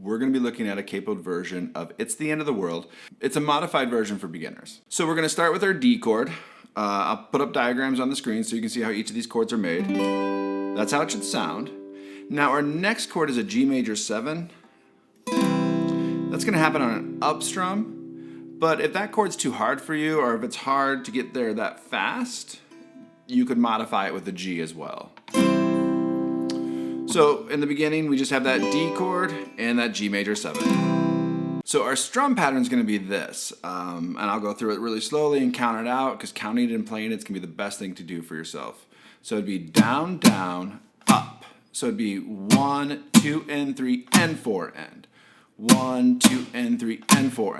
we're going to be looking at a capoed version of It's the End of the World. It's a modified version for beginners. So we're going to start with our D chord. I'll put up diagrams on the screen so you can see how each of these chords are made. That's how it should sound. Now our next chord is a G major 7. That's going to happen on an up strum, but if that chord's too hard for you, or if it's hard to get there that fast, you could modify it with a G as well. So in the beginning, we just have that D chord and that G major 7. So our strum pattern is going to be this, and I'll go through it really slowly and count it out, because counting it and playing it's going to be the best thing to do for yourself. So it'd be down, down, up. So it'd be 1, 2, and 3, and 4, and 1, 2, and 3, and 4,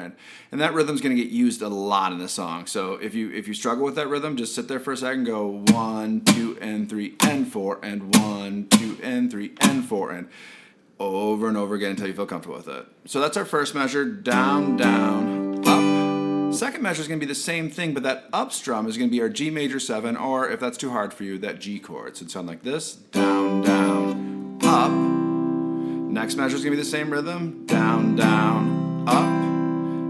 and that rhythm's going to get used a lot in the song. So if you struggle with that rhythm, just sit there for a second, go 1, 2, and 3, and 4, and 1, 2, and 3, and 4, and over and over again until you feel comfortable with it. So that's our first measure, down, down, up. Second measure is going to be the same thing, but that up strum is going to be our G major 7, or if that's too hard for you, that G chord. So it'd sound like this, down, down, up. Next measure is going to be the same rhythm, down, down, up.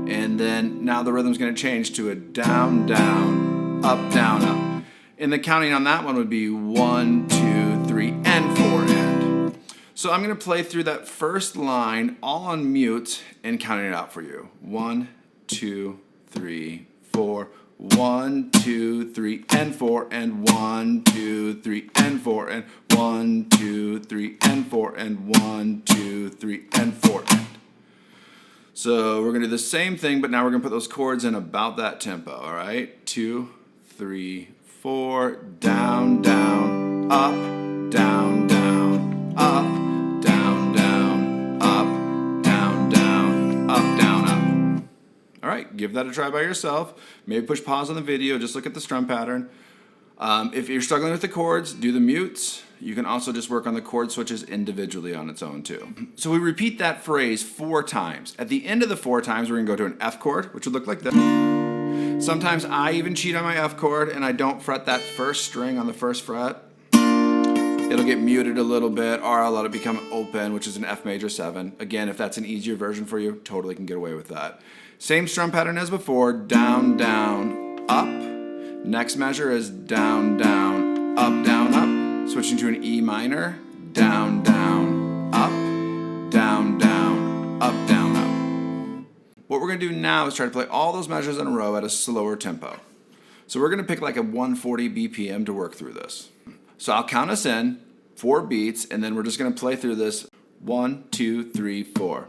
And then now the rhythm's going to change to a down, down, up, down, up. And the counting on that one would be 1, 2, 3, and 4, and. So I'm going to play through that first line all on mute and counting it out for you. 1, 2, 3, 4. 1, 2, 3, and 4, and 1, 2, 3, and 4, and 1, 2, 3, and 4, and 1, 2, 3, and 4, and. So we're going to do the same thing, but now we're going to put those chords in about that tempo, all right? 2, 3, 4, down, down, up, down, down, up, down, down, up, down, down, up, down, up. All right, give that a try by yourself. Maybe push pause on the video, just look at the strum pattern. If you're struggling with the chords, do the mutes. You can also just work on the chord switches individually on its own too. So we repeat that phrase 4 times. At the end of the 4 times, we're gonna go to an F chord, which would look like this. Sometimes I even cheat on my F chord and I don't fret that first string on the first fret. It'll get muted a little bit, or I'll let it become open, which is an F major 7. Again, if that's an easier version for you, totally can get away with that. Same strum pattern as before, down, down, up. Next measure is down, down, up, down, up. Switching to an E minor, down, down, up, down, down, up, down, up. What we're gonna do now is try to play all those measures in a row at a slower tempo. So we're gonna pick like a 140 BPM to work through this. So I'll count us in, 4 beats, and then we're just gonna play through this 1, 2, 3, 4.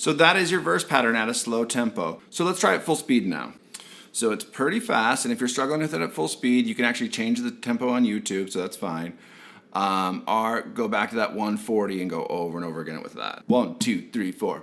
So that is your verse pattern at a slow tempo. So let's try it full speed now. So it's pretty fast, and if you're struggling with it at full speed, you can actually change the tempo on YouTube, so that's fine. Or go back to that 140 and go over and over again with that. 1, 2, 3, 4.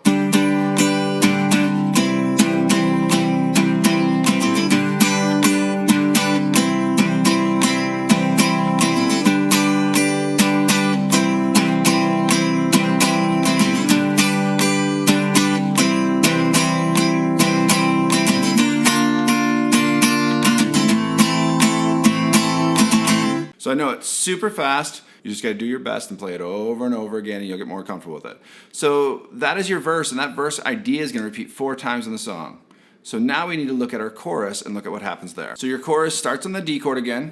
So I know it's super fast. You just got to do your best and play it over and over again, and you'll get more comfortable with it. So that is your verse, and that verse idea is going to repeat 4 times in the song. So now we need to look at our chorus and look at what happens there. So your chorus starts on the D chord again.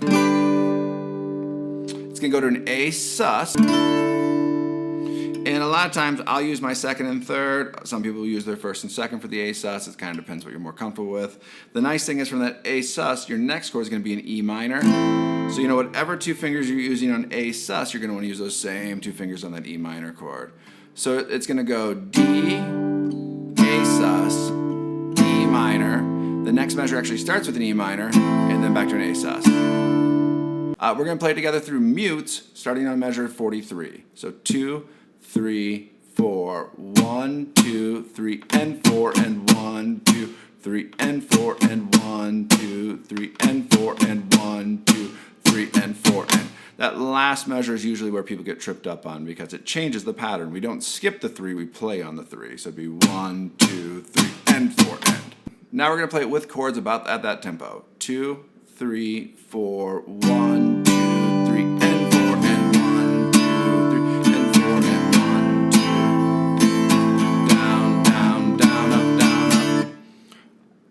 It's going to go to an A sus. And a lot of times I'll use my second and third. Some people use their first and second for the A sus. It kind of depends what you're more comfortable with. The nice thing is from that A sus, your next chord is going to be an E minor. So you know whatever 2 fingers you're using on A sus, you're going to want to use those same 2 fingers on that E minor chord. So it's going to go D, A sus, E minor. The next measure actually starts with an E minor, and then back to an A sus. We're going to play it together through mutes, starting on measure 43. So 2, 3, 4, 1, 2, 3, and 4, and 1, 2, 3, and 4, and 1, 2, 3, and 4, and 1, 2, 3, and 4, and that last measure is usually where people get tripped up on because it changes the pattern. We don't skip the 3, we play on the 3. So it'd be 1, 2, 3, and 4, and. Now we're going to play it with chords about at that tempo. 2, 3, 4, 1, 2, 3, and 4, and 1, 2, 3, and 4, and 1, 2. Down, down, down, up, down, up.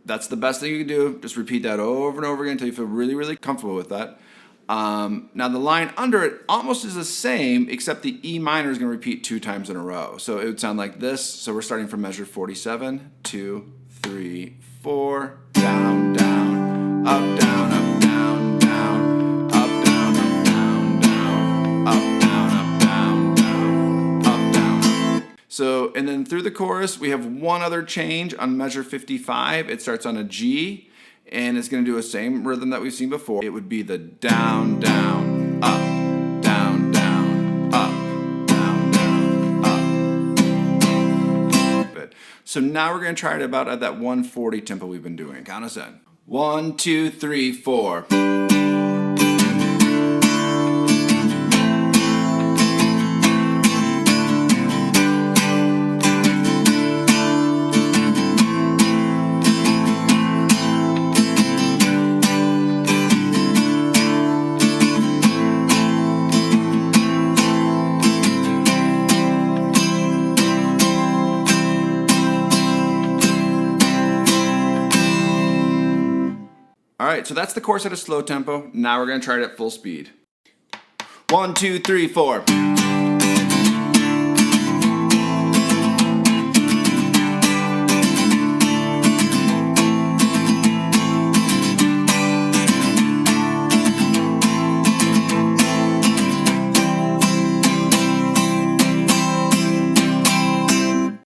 That's the best thing you can do. Just repeat that over and over again until you feel really, really comfortable with that. Now the line under it almost is the same, except the E minor is going to repeat 2 times in a row. So it would sound like this. So we're starting from measure 47, 2, 3, 4, down, down, up, down, up, down, down, up, down, up, down, down, up, down, up, down, down, up, down. So, and then through the chorus, we have one other change on measure 55. It starts on a G. And it's going to do the same rhythm that we've seen before. It would be the down, down, up, down, down, up, down, down, up. So now we're going to try it about at that 140 tempo we've been doing. Count us in. 1, 2, 3, 4. All right, so that's the chorus at a slow tempo. Now we're going to try it at full speed. 1, 2, 3, 4.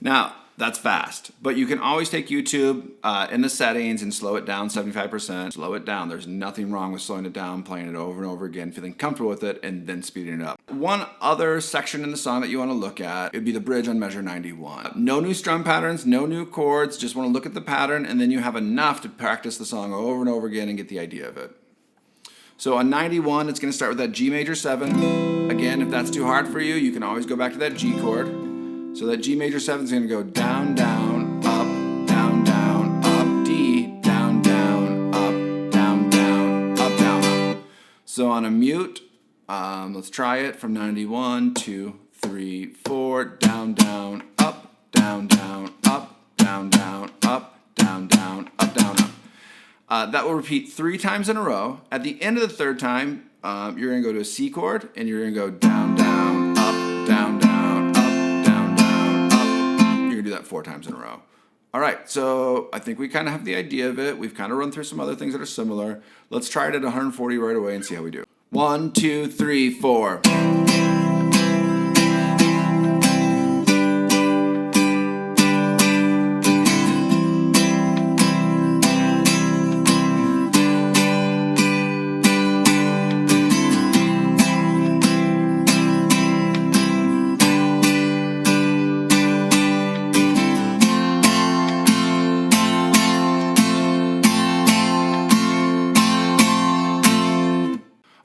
Now, that's fast, but you can always take YouTube in the settings and slow it down 75%. Slow it down. There's nothing wrong with slowing it down, playing it over and over again, feeling comfortable with it, and then speeding it up. One other section in the song that you want to look at would be the bridge on measure 91. No new strum patterns, no new chords, just want to look at the pattern, and then you have enough to practice the song over and over again and get the idea of it. So on 91, it's going to start with that G major 7. Again, if that's too hard for you, you can always go back to that G chord. So that G major 7 is going to go down, down, up, down, down, up, D, down, down, up, down, down, up, down, up. So on a mute, let's try it from 91, 2, 3, 4, down, down, up, down, down, up, down, down, up, down, down, up, down, up. That will repeat 3 times in a row. At the end of the 3rd time, you're going to go to a C chord, and you're going to go down, down, up, down, down. Do that 4 times in a row. All right, so I think we kind of have the idea of it. We've kind of run through some other things that are similar. Let's try it at 140 right away and see how we do. 1, 2, 3, 4.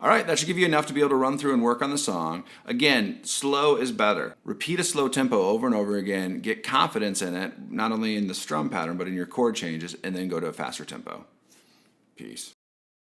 All right, that should give you enough to be able to run through and work on the song. Again, slow is better. Repeat a slow tempo over and over again. Get confidence in it, not only in the strum pattern, but in your chord changes, and then go to a faster tempo. Peace.